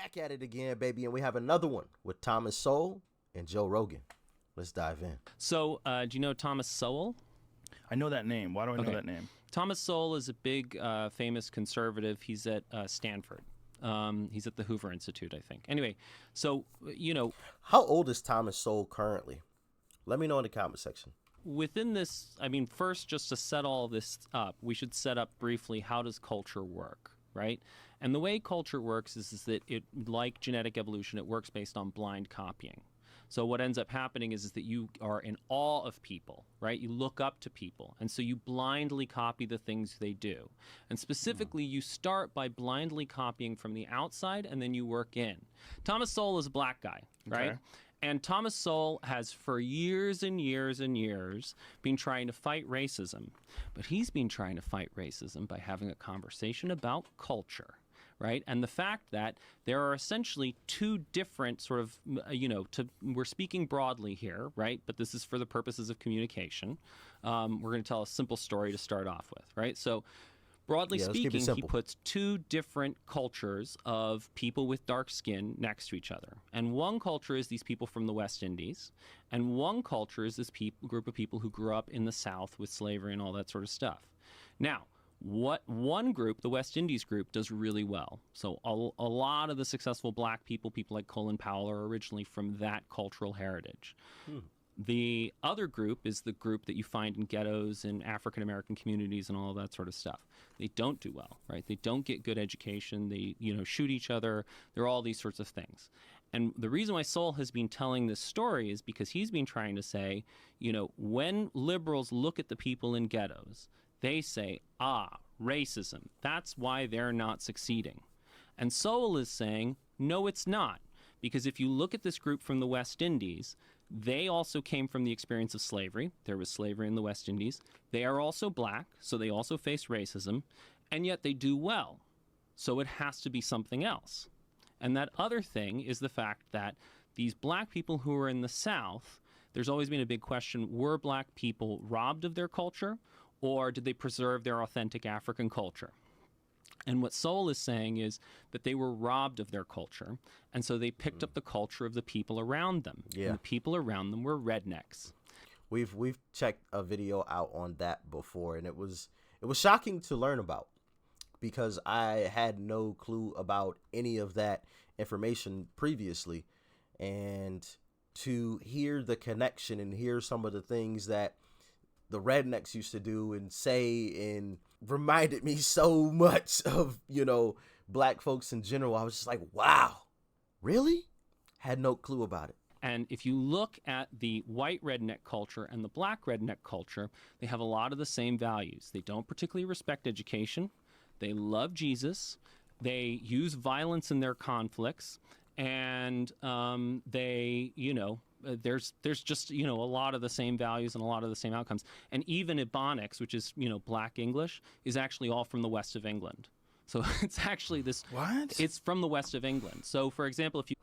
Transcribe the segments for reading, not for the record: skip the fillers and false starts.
back at it again, baby, and we have another one with Thomas Sowell and Joe Rogan. Let's dive in. So, do you know Thomas Sowell? I know that name. Why do I know that name? Thomas Sowell is a big, famous conservative. He's at Stanford. He's at the Hoover Institute, I think. Anyway, so, How old is Thomas Sowell currently? Let me know in the comment section. within this, I mean, first, just to set all this up, we should set up briefly, how does culture work, right? And the way culture works is that it, like genetic evolution, it works based on blind copying. So what ends up happening is that you are in awe of people, right? You look up to people, and so you blindly copy the things they do. And specifically, you start by blindly copying from the outside, and then you work in. Thomas Sowell is a black guy, right? Okay. And Thomas Sowell has, for years and years and years, been trying to fight racism. But he's been trying to fight racism by having a conversation about culture, right? And the fact that there are essentially two different sort of, we're speaking broadly here, right? But this is for the purposes of communication. We're going to tell a simple story to start off with, right? So broadly speaking, he puts two different cultures of people with dark skin next to each other. And one culture is these people from the West Indies, and one culture is this group of people who grew up in the South with slavery and all that sort of stuff. Now, what one group, the West Indies group, does really well. So a lot of the successful black people like Colin Powell, are originally from that cultural heritage. The other group is the group that you find in ghettos and African-American communities and all of that sort of stuff. They don't do well, right? They don't get good education. They, shoot each other. There are all these sorts of things. And the reason why Sowell has been telling this story is because he's been trying to say, when liberals look at the people in ghettos, they say, racism. That's why they're not succeeding. And Sowell is saying, no, it's not. Because if you look at this group from the West Indies, they also came from the experience of slavery. There was slavery in the West Indies. They are also black, so they also face racism, and yet they do well. So it has to be something else. And that other thing is the fact that these black people who are in the South, there's always been a big question, were black people robbed of their culture, or did they preserve their authentic African culture? And what Sowell is saying is that they were robbed of their culture, and so they picked up the culture of the people around them. Yeah. And the people around them were rednecks. We've checked a video out on that before, and it was shocking to learn about, because I had no clue about any of that information previously, and to hear the connection and hear some of the things that the rednecks used to do and say, and reminded me so much of, black folks in general. I was just like, wow, really? Had no clue about it. And if you look at the white redneck culture and the black redneck culture, they have a lot of the same values. They don't particularly respect education. They love Jesus. They use violence in their conflicts. And they, there's just, a lot of the same values and a lot of the same outcomes. And even Ebonics, which is, black English, is actually all from the west of England. So it's actually this. What? It's from the west of England. So, for example, if you.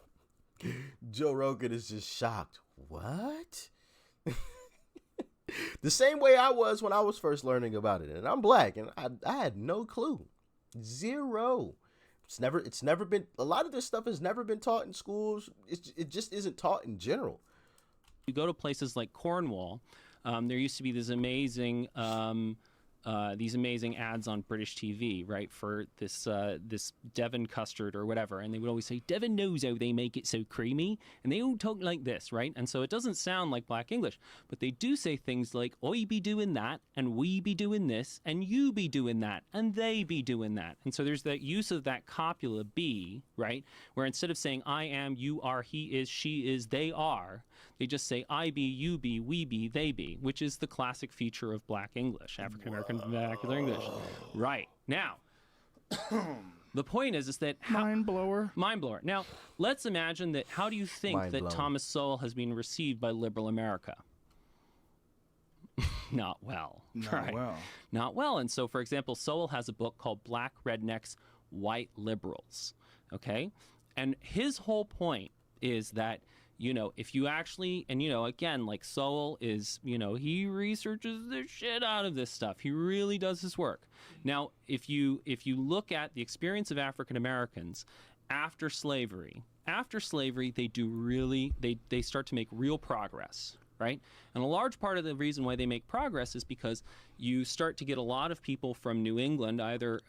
Joe Rogan is just shocked. What? The same way I was when I was first learning about it. And I'm black, and I had no clue. Zero. It's never been, a lot of this stuff has never been taught in schools. It just isn't taught in general. You go to places like Cornwall, there used to be this amazing ads on British TV, right, for this Devon custard or whatever, and they would always say, Devon knows how they make it so creamy, and they all talk like this, right? And so it doesn't sound like black English, but they do say things like, I be doing that, and we be doing this, and you be doing that, and they be doing that. And so there's that use of that copula be, right, where instead of saying I am, you are, he is, she is, they are, they just say I be, you be, we be, they be, which is the classic feature of black English, African-American vernacular English. Right. Now, the point is that... Mind blower. Now, let's imagine that, how do you think Mind that blown. Thomas Sowell has been received by liberal America? Not well. Not well. Not well. And so, for example, Sowell has a book called Black Rednecks, White Liberals. Okay? And his whole point is that, if you actually, and, again, like Sowell is, he researches the shit out of this stuff. He really does his work. Now, if you look at the experience of African Americans after slavery. After slavery, they start to make real progress, right? And a large part of the reason why they make progress is because you start to get a lot of people from New England, either,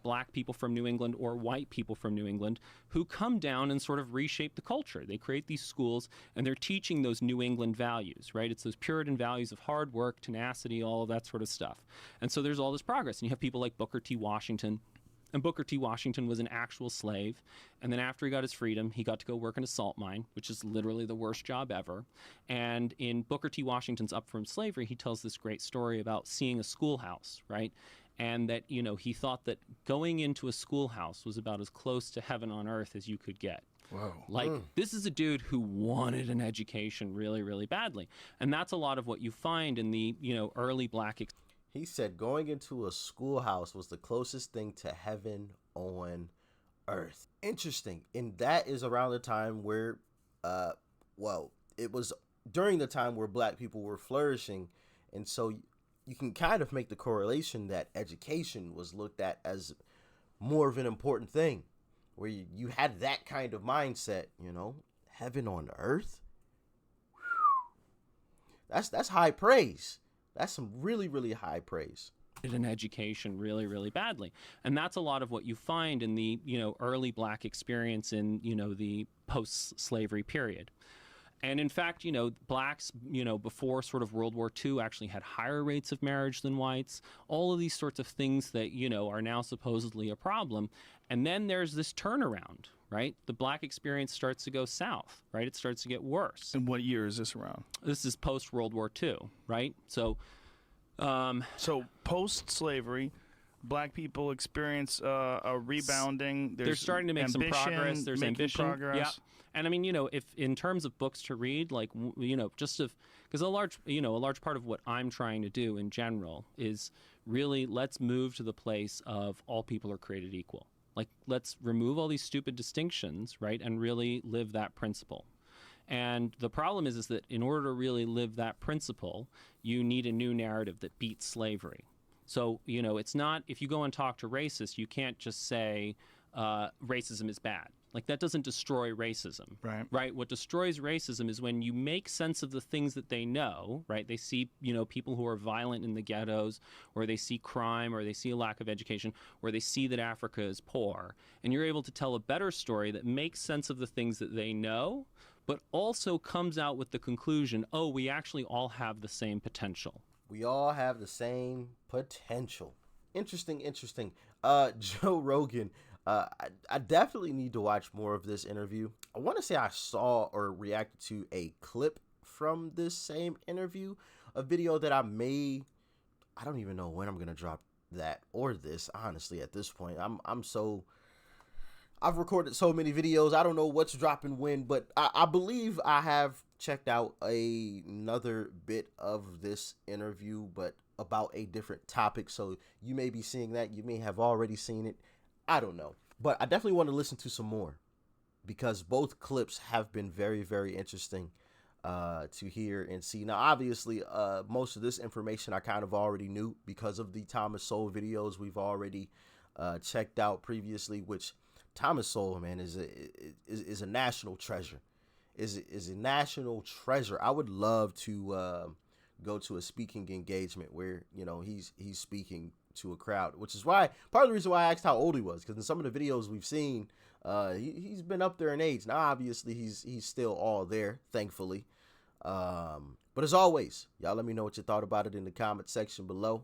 black people from New England or white people from New England, who come down and sort of reshape the culture. They create these schools and they're teaching those New England values, right? It's those Puritan values of hard work, tenacity, all of that sort of stuff. And so there's all this progress. And you have people like Booker T. Washington. And Booker T. Washington was an actual slave. And then after he got his freedom, he got to go work in a salt mine, which is literally the worst job ever. And in Booker T. Washington's Up From Slavery, he tells this great story about seeing a schoolhouse, right? And that, he thought that going into a schoolhouse was about as close to heaven on earth as you could get. Whoa. Like, this is a dude who wanted an education really, really badly. And that's a lot of what you find in the, early black He said going into a schoolhouse was the closest thing to heaven on earth. Interesting. And that is around the time where, it was during the time where black people were flourishing. And so you can kind of make the correlation that education was looked at as more of an important thing, where you had that kind of mindset, heaven on earth. That's high praise. That's some really, really high praise. An education really, really badly. And that's a lot of what you find in the, early black experience in, the post-slavery period. And in fact, blacks, before sort of World War II actually had higher rates of marriage than whites, all of these sorts of things that, are now supposedly a problem. And then there's this turnaround, right? The black experience starts to go south, right? It starts to get worse. And what year is this around? This is post-World War II, right? So post-slavery, black people experience a rebounding. They're starting to make some progress. There's ambition. Progress. Yeah. And I mean, if in terms of books to read, like, because a large part of what I'm trying to do in general is really let's move to the place of all people are created equal. Like, let's remove all these stupid distinctions, right, and really live that principle. And the problem is that in order to really live that principle, you need a new narrative that beats slavery. So, it's not, if you go and talk to racists, you can't just say racism is bad. Like, that doesn't destroy racism, right? What destroys racism is when you make sense of the things that they know, right? They see, people who are violent in the ghettos, or they see crime, or they see a lack of education, or they see that Africa is poor. And you're able to tell a better story that makes sense of the things that they know, but also comes out with the conclusion, oh, we actually all have the same potential. We all have the same potential. Interesting. Joe Rogan, I definitely need to watch more of this interview. I want to say I saw or reacted to a clip from this same interview, a video that I made. I don't even know when I'm going to drop that or this, honestly, at this point. I've recorded so many videos. I don't know what's dropping when, but I believe I have checked out another bit of this interview, but about a different topic. So you may be seeing that. You may have already seen it. I don't know. But I definitely want to listen to some more because both clips have been very, very interesting to hear and see. Now, obviously, most of this information I kind of already knew because of the Thomas Sowell videos we've already checked out previously, which Thomas Sowell, man, is a national treasure. Is a national treasure. I would love to go to a speaking engagement where he's speaking to a crowd, which is why part of the reason why I asked how old he was, because in some of the videos we've seen, he's been up there in age. Now, obviously, he's still all there, thankfully. But as always, y'all let me know what you thought about it in the comment section below.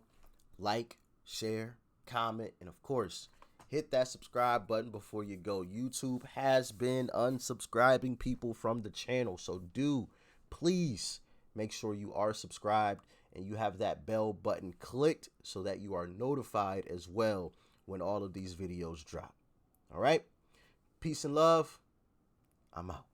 Like, share, comment, and of course, hit that subscribe button before you go. YouTube has been unsubscribing people from the channel, so do please make sure you are subscribed and you have that bell button clicked so that you are notified as well when all of these videos drop. All right? Peace and love. I'm out.